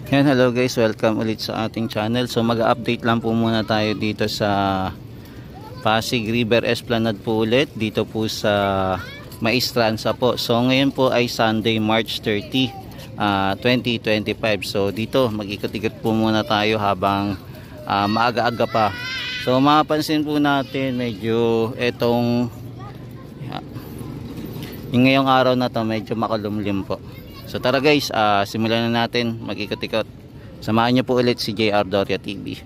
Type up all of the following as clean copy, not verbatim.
Yan, hello guys, welcome ulit sa ating channel. So mag-update lang po muna tayo dito sa Pasig River Esplanade po ulit, dito po sa Maestranza po. So ngayon po ay Sunday, March 30, 2025. So dito mag-ikot-ikot po muna tayo habang maaga-aga pa. So mapapansin po natin medyo etong yung ngayong araw na to medyo makulumlim po. So tara guys, simulan na natin mag-ikot-ikot. Samahan niyo po ulit si JR Doria TV.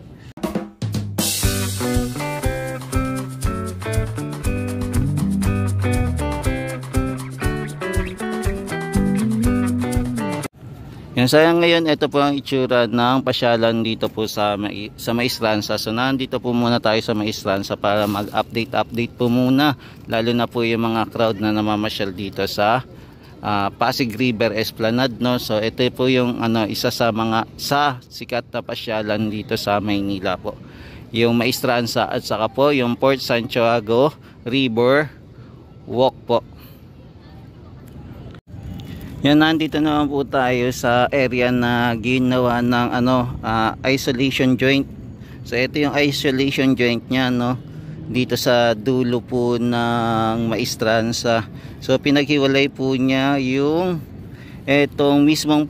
Yan, sayang ngayon ito po ang itsura ng pasyalan dito po sa Maestranza. So nandito po muna tayo sa Maestranza para mag-update po muna, lalo na po yung mga crowd na namamasyal dito sa Pasig River Esplanade, no. So ito po yung isa sa mga sikat na pasyalan dito sa Maynila po, yung Maestranza at saka po yung Port Santiago River Walk po. Yan, nandito naman po tayo sa area na ginawa ng isolation joint. So ito yung isolation joint niya, no, dito sa dulo po ng Maestranza. So pinaghiwalay po niya yung etong mismong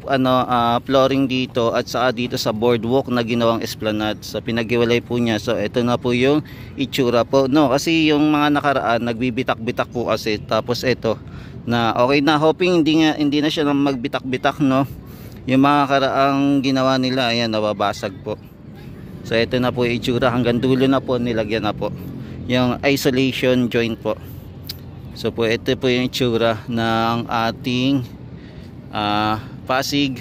flooring dito at saka dito sa boardwalk na ginawang esplanade. So pinaghiwalay po niya. So ito na po yung itsura po, no, kasi yung mga nakaraan nagbibitak-bitak po kasi, tapos ito na okay na, hoping hindi na siya magbitak-bitak, no. Yung mga karaang ginawa nila, ayan, nababasag po. So ito na po yung itsura, hanggang dulo na po nilagyan na po yung isolation joint po. So po ito po yung itsura ng ating Pasig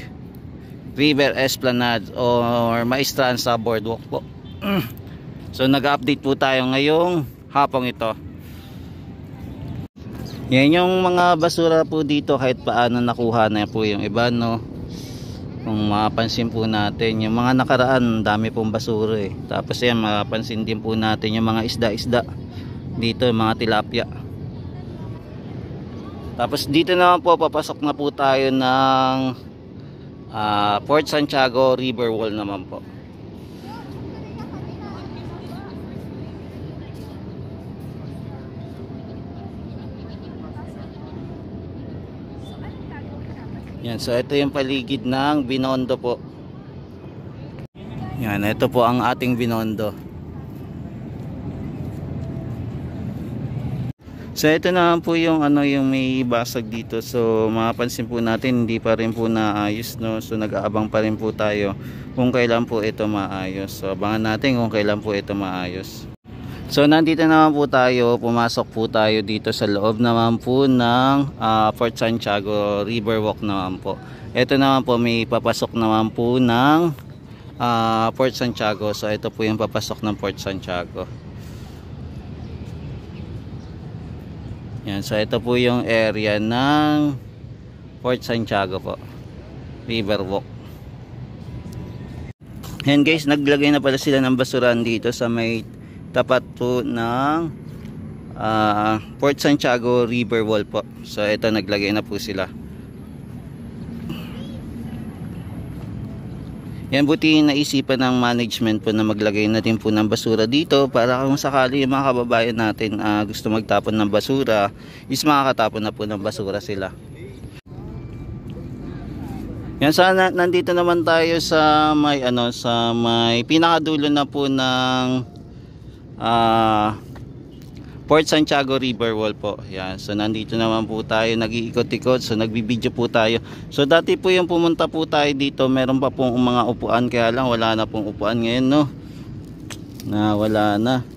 River Esplanade or Maestranza boardwalk po. So nag-update po tayo ngayong hapong ito. Yan yung mga basura po dito, kahit paano nakuha na po yung iba, no. Kung mapapansin po natin yung mga nakaraan, dami pong basura eh. Tapos yan, mapapansin din po natin yung mga isda-isda dito, mga tilapia. Tapos dito naman po, papasok na po tayo ng Port Santiago River Wall naman po. Yan, so ito yung paligid ng Binondo po. Yan, ito po ang ating Binondo. So ito naman po yung yung may basag dito. So mapapansin po natin hindi pa rin po naayos, no. So nag-aabang pa rin po tayo kung kailan po ito maayos. So abangan natin kung kailan po ito maayos. So nandito naman po tayo, pumasok po tayo dito sa loob naman po ng Port Santiago River Walk naman po. Ito naman po, may papasok naman po ng Port Santiago. So ito po yung papasok ng Port Santiago. Yan, so ito po yung area ng Port Santiago po, River Walk. Yan guys, naglagay na pala sila ng basuran dito sa may tapat po ng Port Santiago River Wall po. So ito, naglagay na po sila. Yan, buti naisipan ng management po na maglagay na din po ng basura dito para kung sakali yung mga kababayan natin gusto magtapon ng basura, is makakatapon na po ng basura sila. Yan, sana nandito naman tayo sa may sa may pinakadulo na po ng Port Santiago River Wall po. Yan, so nandito naman po tayo, nag-iikot-ikot. So nagbibideo po tayo. So dati po yung pumunta po tayo dito, meron pa pong mga upuan, kaya lang wala na pong upuan ngayon, no. Wala na.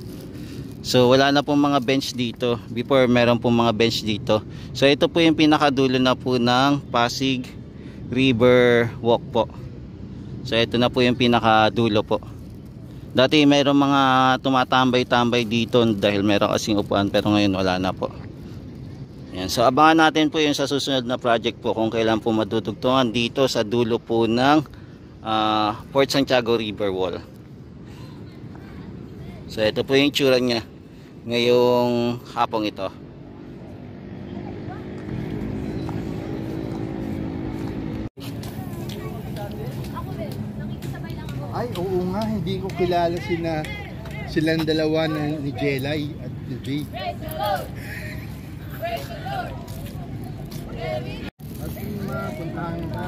So wala na pong mga bench dito. Before meron pong mga bench dito. So ito po yung pinakadulo na po ng Pasig River Walk po. So ito na po yung pinakadulo po. Dati mayroong mga tumatambay-tambay dito dahil meron kasing upuan, pero ngayon wala na po. Yan, so abangan natin po yung sa susunod na project po kung kailan po madudugtungan dito sa dulo po ng Port Santiago River Wall. So ito po yung itsura niya ngayong hapong ito. Ay, oo nga, hindi ko kilala silang dalawa ni Jelay at ni Jay. At puntahan ka.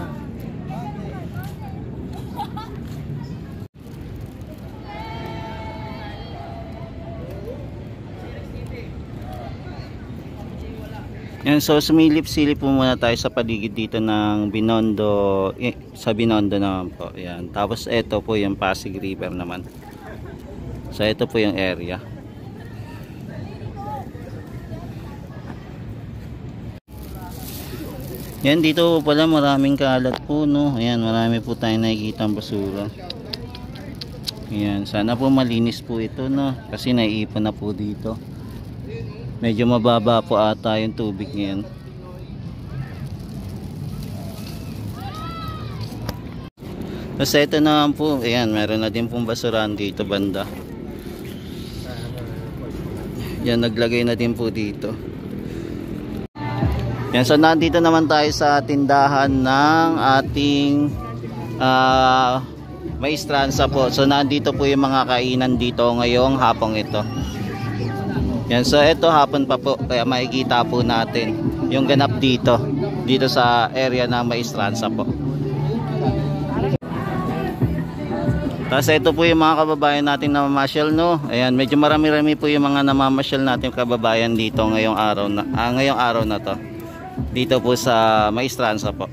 Yan, so sumilip-silip po muna tayo sa paligid dito ng Binondo, sa Binondo naman po. Yan. Tapos ito po yung Pasig River naman. So ito po yung area. Yan, dito pala maraming kalat po, no. Ayan, marami po tayong nakikita ang basura. Ayan, sana po malinis po ito, no. Kasi naiipon na po dito. Medyo mababa po ata yung tubig ngayon. Kasi ito naman po, ayan, meron na din pong basurahan dito banda. Yan, naglagay na din po dito. Yan, so nandito naman tayo sa tindahan ng ating Maestranza po. So nandito po yung mga kainan dito ngayong hapong ito. Yan, so ito hapon pa po, kaya makikita po natin yung ganap dito sa area ng Maestranza po. Tapos ito po yung mga kababayan natin na mamasyal, no. Ayan, medyo marami-rami po yung mga namamasyal natin kababayan dito ngayong araw na to. Dito po sa Maestranza po.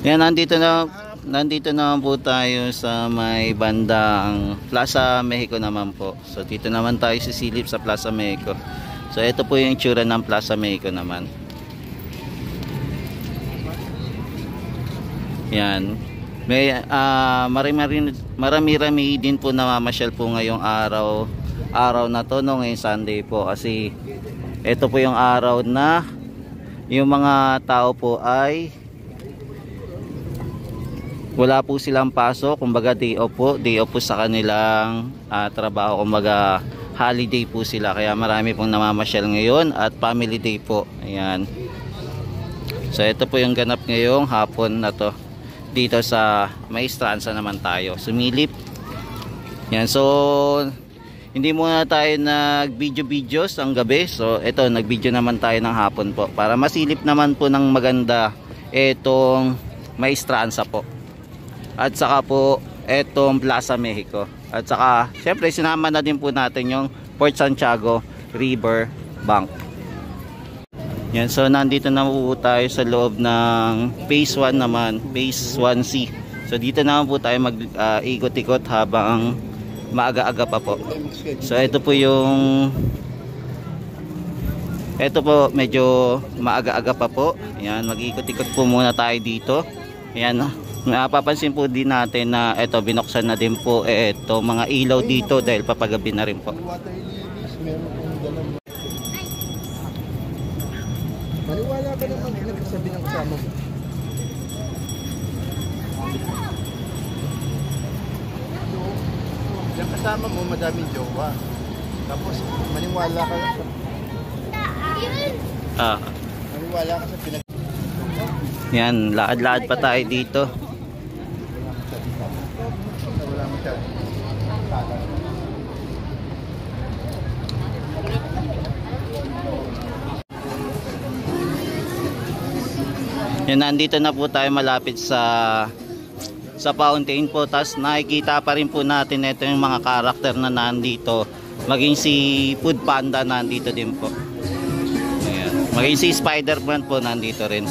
Yan, nandito naman po tayo sa may bandang Plaza Mexico naman po. So dito naman tayo sisilip sa Plaza Mexico. So ito po yung itsura ng Plaza Mexico naman. Yan. May marami-rami din po namamasyal po ngayong araw na to, no, ngayong Sunday po, kasi ito po yung araw na yung mga tao po ay wala po silang pasok, kumbaga day off po sa kanilang trabaho, kumbaga holiday po sila, kaya marami pong namamasyal ngayon at family day po. Ayan. So ito po yung ganap ngayong hapon na to. Dito sa Maestranza naman tayo sumilip. Yan, so hindi muna tayo nag-videos ang gabi. So ito, nag-video naman tayo ng hapon po para masilip naman po ng maganda itong Maestranza po. At saka po etong Plaza Mexico. At saka syempre sinama na din po natin yung Port Santiago River Bank. Yan, so nandito na po tayo sa loob ng Phase 1 naman, Phase 1C. So dito naman po tayo mag-ikot-ikot habang maaga-aga pa po. So ito po medyo maaga-aga pa po. Yan, mag-ikot-ikot po muna tayo dito. Yan, napapansin po din natin na ito, binuksan na din po ito mga ilaw dito dahil papagabi na rin po. Maniwala ka naman nagsasabi ng kasama mo. Yung kasama mo madaming jowa. Tapos maniwala ka maniwala ka sa pinag... Yan, lakad-lakad pa tayo dito. Wala mo siya. Yan, nandito na po tayo malapit sa fountain po. Tapos nakikita pa rin po natin ito yung mga karakter na nandito. Maging si Food Panda nandito din po. Ayan. Maging si Spider-Man po nandito rin.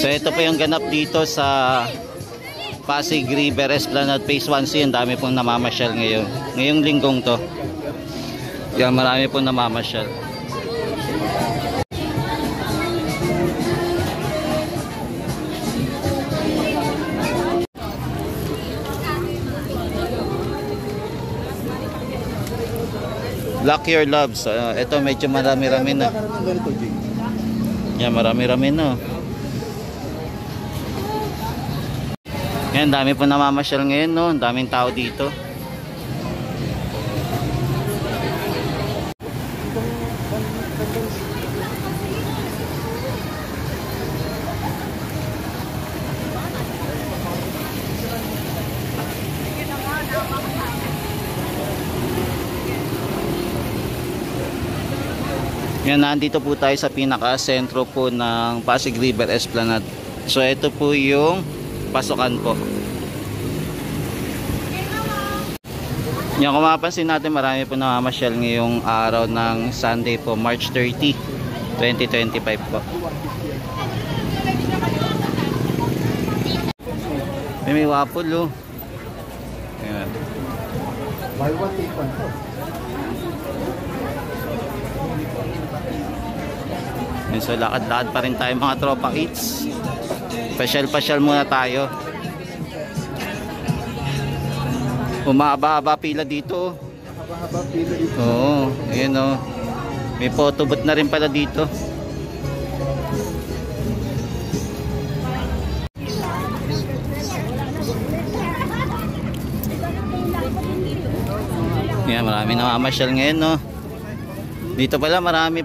So ito po yung ganap dito sa Pasig River Esplanade Phase 1C. Ang dami pong namamasyal ngayong linggong to. Yan, marami pong namamasyal. Lock your loves. Ito medyo marami-rami na. Yan, marami-rami na. Yan, dami po namamasyal ngayon, no? Daming tao dito. Yan, nandito po tayo sa pinaka-sentro po ng Pasig River Esplanade. So ito po yung pasukan po. Yan, kung mapapansin natin, marami po namamasyal ngayong araw ng Sunday po, March 30, 2025 po. May waffle, oh. Ayan. Buy one, take one po. So lakad-lakad pa rin tayo mga tropa eats. Pasyal-pasyal muna tayo. Umahaba-haba pila dito. Haba-haba pila dito. Oo, ayun oh. May photo booth na rin pala dito. Yan, marami na mamasyal ngayon, no. Dito pala, marami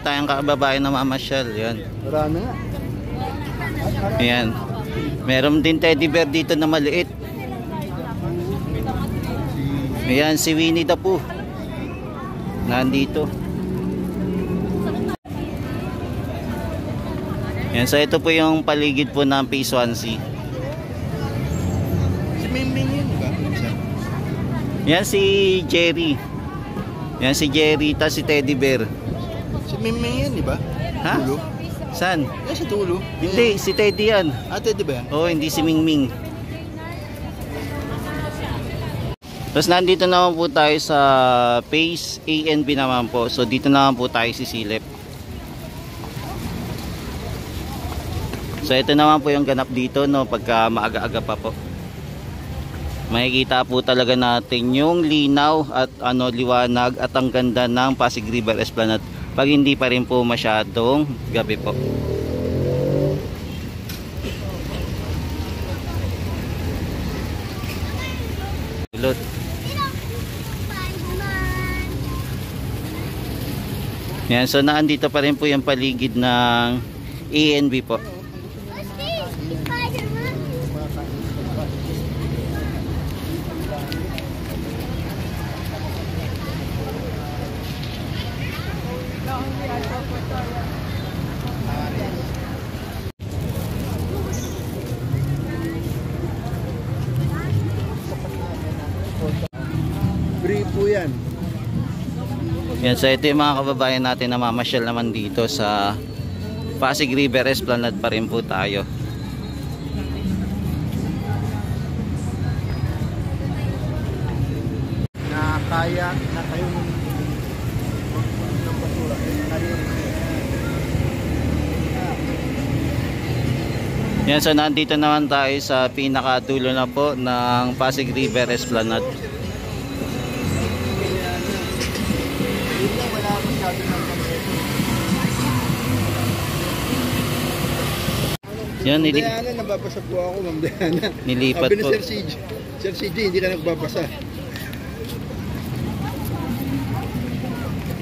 tayong kababayan na mamasyal. Yan. Marami nga. Ayan. Meron din teddy bear dito na maliit. Ayan, si Winnie the Pooh. Nandito. Ayan, so ito po yung paligid po ng Phase 1C. Si Mingming yun, di ba? Yan si Jerry. Yan si Jerry, ta si teddy bear. Si Mingming yan, di ba? Ha? Tulo? Saan? Yan si Tulo. Hindi, si Teddy yan. Ah, Teddy ba yan? Oo, hindi si Mingming. Tapos nandito naman po tayo sa Phase A and B naman po. So dito naman po tayo sisilip. So ito naman po yung ganap dito, no, pagka maaga-aga pa po. Makikita po talaga natin yung linaw at liwanag at ang ganda ng Pasig River Esplanade pag hindi pa rin po masyadong gabi po. Ulot. Yan, so naandito pa rin po yung paligid ng ANB po. Free po yan. Yan, so ito yung mga kababayan natin na mamasyal naman dito sa Pasig River Esplanade pa rin po tayo. Na kaya na kayo ng basura. Yan, so nandito naman tayo sa pinakadulo na po ng Pasig River Esplanade. Yan, Diana, nababasa po ako, Ma'am Diana. Nilipat Sabi ni po. Sir CJ, hindi ka nagbabasa.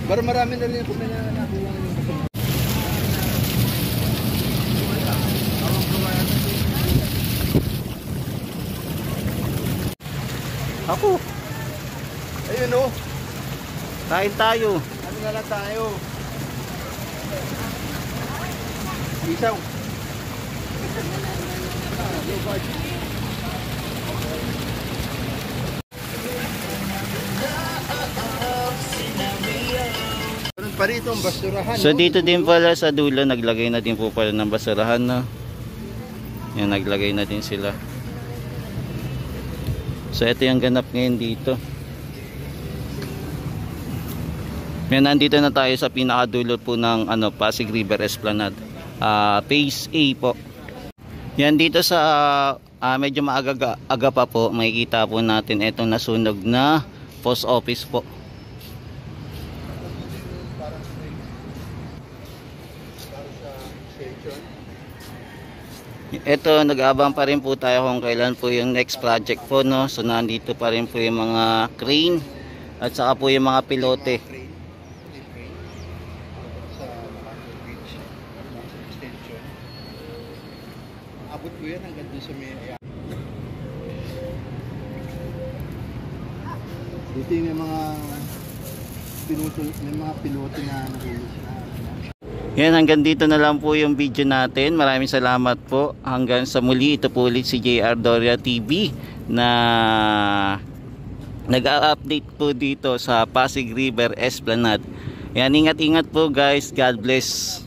Para marami na rin po na nakuha. Ako, Ayun o. kain tayo. Ano na lang tayo? Isaw. Meron pa rito ang basurahan. So dito din pala sa dulo naglagay na din po pala ng basurahan, no. Yan, naglagay na din sila. So ito yung ganap ngayon dito. Yan, nandito na tayo sa pinakadulo po ng Pasig River Esplanade. Phase A po. Yan, dito sa medyo maaga pa po, makikita po natin itong nasunog na post office po. Ito, nag-aabang pa rin po tayo kung kailan po yung next project po, no? So nandito pa rin po yung mga crane at saka po yung mga pilote. Sa Makati Beach, sa extension. Abot ko yan hanggang doon sa may... Dito yung mga piloto na nahulog na. Yan, hanggang dito na lang po yung video natin. Maraming salamat po. Hanggang sa muli, ito po ulit si JR Doria TV na nag-update po dito sa Pasig River Esplanade. Yan, ingat-ingat po guys. God bless.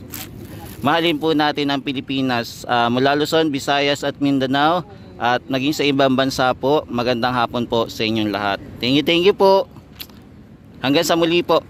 Mahalin po natin ang Pilipinas. Mula Luzon, Visayas at Mindanao at naging sa ibang bansa po. Magandang hapon po sa inyong lahat. Thank you po. Hanggang sa muli po.